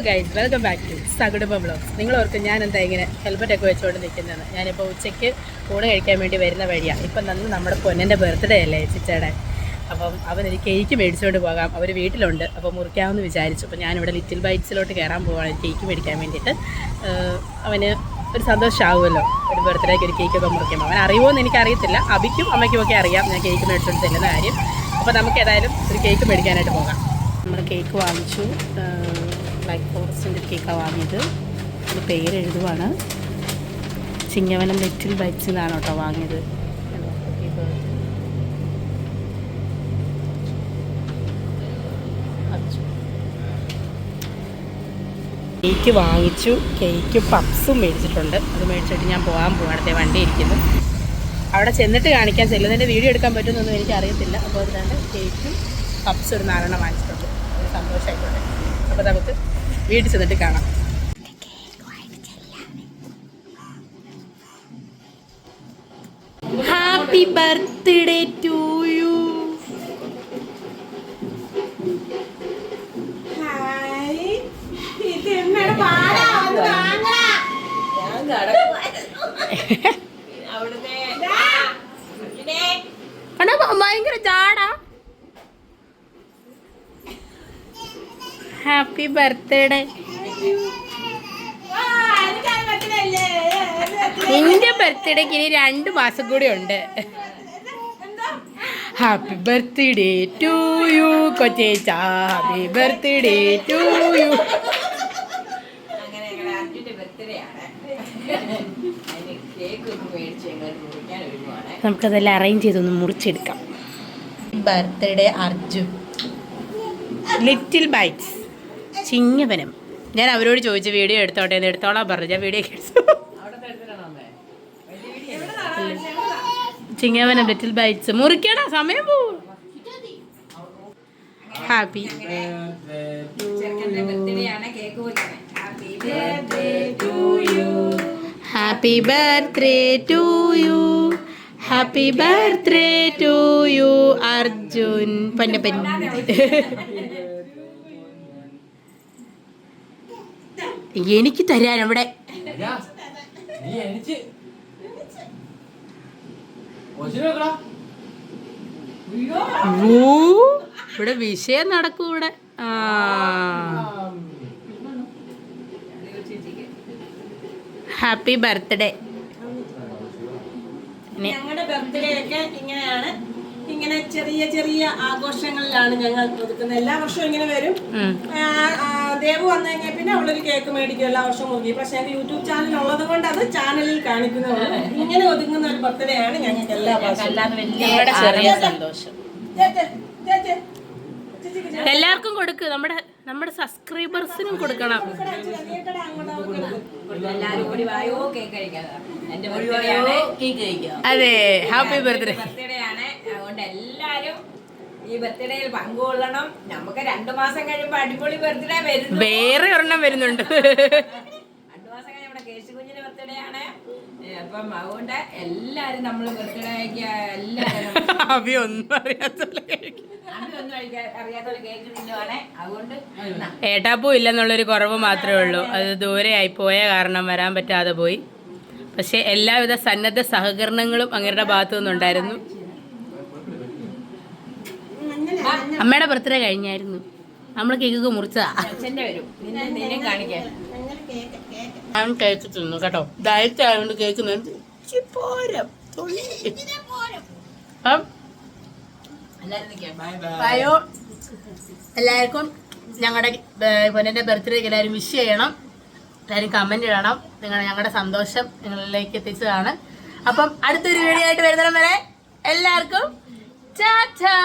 Guys, welcome back to Sakudumba vlogs. നിങ്ങൾ ഓർക്കും ഞാൻ എന്താ ഇങ്ങനെ ഹെൽമെറ്റൊക്കെ വെച്ചുകൊണ്ട് നിൽക്കുന്നതെന്ന്. ഞാനിപ്പോൾ ഉച്ചയ്ക്ക് ഊണ് കഴിക്കാൻ വേണ്ടി വരുന്ന വഴിയാണ്. ഇപ്പം നമ്മുടെ പൊന്നൻ്റെ ബർത്ത്ഡേ അല്ലേ ചിച്ചയുടെ. അപ്പം അവനൊരു കേക്ക് മേടിച്ചുകൊണ്ട് പോകാം. അവർ വീട്ടിലുണ്ട്, അപ്പോൾ മുറിക്കാമെന്ന് വിചാരിച്ചു. അപ്പോൾ ഞാനിവിടെ ലിറ്റിൽ ബൈറ്റ്സിലോട്ട് കയറാൻ പോവാണ് കേക്ക് മേടിക്കാൻ വേണ്ടിയിട്ട്. അവന് ഒരു സന്തോഷമാവുമല്ലോ ഒരു ബർത്ത്ഡേക്ക് ഒരു കേക്കൊക്കെ മുറിക്കുമ്പോൾ. അവൻ അറിയുമോയെന്ന് എനിക്കറിയത്തില്ല. അബിക്കും അമ്മയ്ക്കും ഒക്കെ അറിയാം ഞാൻ കേക്ക് മേടിച്ചുകൊണ്ട് ചെല്ലുന്ന കാര്യം. അപ്പോൾ നമുക്ക് ഏതായാലും ഒരു കേക്ക് മേടിക്കാനായിട്ട് പോകാം. നമ്മൾ കേക്ക് വാങ്ങിച്ചു. ബ്ലാക്ക് ഫോറസ്റ്റിൻ്റെ കേക്കാണ് വാങ്ങിയത്. അതിൻ്റെ പേര് എഴുതുവാണ്. ചിങ്ങവനം ലിറ്റിൽ ബൈറ്റ്സിൽ നിന്നാണ് കേട്ടോ വാങ്ങിയത്. കേക്ക് വാങ്ങിച്ചു. കേക്ക് പപ്സും മേടിച്ചിട്ടുണ്ട്. അത് മേടിച്ചിട്ട് ഞാൻ പോകാൻ വണ്ടി ഇരിക്കുന്നു. അവിടെ ചെന്നിട്ട് കാണിക്കാൻ ചെല്ലുന്നതിൻ്റെ വീഡിയോ എടുക്കാൻ പറ്റുമെന്നൊന്നും എനിക്കറിയത്തില്ല. അപ്പോൾ അതുകൊണ്ട് കേക്കും പപ്സും ഒരു 4 വാങ്ങിച്ചിട്ടുണ്ട്. ഒരു സന്തോഷമായിട്ടുണ്ട്. അപ്പോൾ നമുക്ക് വീട്ടിൽ ചെന്നിട്ട് കാണാം. Happy birthday to you. ഭയങ്കര ചാടാ. Happy birthday. നിന്റെ ബർത്ത്ഡേക്ക് ഇനി 2 മാസം കൂടി ഉണ്ട്. ഹാപ്പി ബർത്ത്ഡേ ടു യു കൊച്ചേച്ച. Happy birthday to you. നമുക്കതെല്ലാം അറേഞ്ച് ചെയ്തൊന്ന് മുറിച്ചെടുക്കാം. Birthday Arjun, Little Bites, Chingavanam. ഞാൻ അവരോട് ചോദിച്ചു വീഡിയോ എടുത്തോട്ടെ എന്ന്. എടുത്തോളാൻ പറഞ്ഞു. ഞാൻ വീഡിയോ എടുത്തു. ചിങ്ങവനം ലിറ്റിൽ ബൈറ്റ്സ് മുറിക്കണ സമയം പോവും. Happy happy birthday to you. Happy birthday to you Arjun. Ponnappan. എനിക്ക് തരാൻ അവിടെ ഇവിടെ വിഷയം നടക്കും ഇവിടെ. Happy birthday. ഞങ്ങളുടെ ബർത്ത്ഡേ ഒക്കെ ഇങ്ങനെയാണ്. ഇങ്ങനെ ചെറിയ ചെറിയ ആഘോഷങ്ങളിലാണ് ഞങ്ങൾ ഒതുക്കുന്നത്. എല്ലാ വർഷവും ഇങ്ങനെ വരും. ദേവ് വന്നു കഴിഞ്ഞാൽ പിന്നെ അവളൊരു കേക്ക് മേടിക്കും എല്ലാ വർഷവും മുറുകി. പക്ഷെ ഞങ്ങൾക്ക് യൂട്യൂബ് ചാനൽ ഉള്ളത് കൊണ്ട് അത് ചാനലിൽ കാണിക്കുന്നതാണ്. ഇങ്ങനെ ഒതുങ്ങുന്ന ഒരു ബർത്ത്ഡേ ആണ് ഞങ്ങൾക്ക് എല്ലാ സന്തോഷം. എല്ലാവർക്കും കൊടുക്ക്. നമ്മുടെ സബ്സ്ക്രൈബേഴ്സിനും കൊടുക്കണം. അതെ, ഹാപ്പി ബർത്ത്ഡേ. അതുകൊണ്ട് എല്ലാരും ഈ ബർത്ത്ഡേയിൽ പങ്കുകൊള്ളണം. നമുക്ക് 2 മാസം കഴിയുമ്പോ അടിപൊളി ബർത്ത്ഡേ വരുന്നു. വേറെ ഒരെണ്ണം വരുന്നുണ്ട്. 2 മാസം കഴിഞ്ഞ നമ്മുടെ കേശു കുഞ്ഞിന്റെ ബർത്ത്ഡേ ആണ്. അപ്പം അതുകൊണ്ട് എല്ലാരും നമ്മള് ബർത്ത്ഡേക്ക് എല്ലാരും ഒന്നും അറിയാത്തല്ലേ കേക്ക് തിന്നുവാണ്. അതുകൊണ്ട് ഏട്ടാപ്പൂ ഇല്ലെന്നുള്ളൊരു കുറവ് മാത്രമേ ഉള്ളൂ. അത് ദൂരെയായി പോയ കാരണം വരാൻ പറ്റാതെ പോയി. പക്ഷെ എല്ലാവിധ സന്നദ്ധ സഹകരണങ്ങളും അങ്ങയുടെ ഭാഗത്തു നിന്നുണ്ടായിരുന്നു. അമ്മയുടെ ബർത്ത്ഡേ കഴിഞ്ഞായിരുന്നു. നമ്മൾ കേക്കൊക്കെ മുറിച്ചതാ. ഞാൻ കേക്ക് തിന്നു കേട്ടോ. ഡയറ്റ് ആയതുകൊണ്ട് കേക്ക് എല്ലാവർക്കും ഞങ്ങളുടെ പൊന്നൻ്റെ ബർത്ത്ഡേക്ക് എല്ലാവരും വിഷ് ചെയ്യണം. എല്ലാവരും കമന്റ് ഇടണം. ഞങ്ങളുടെ സന്തോഷം നിങ്ങളിലേക്ക് എത്തിച്ചതാണ്. അപ്പം അടുത്തൊരു വീഡിയോ ആയിട്ട് വരുന്നിടം വരെ എല്ലാവർക്കും ടാറ്റാ.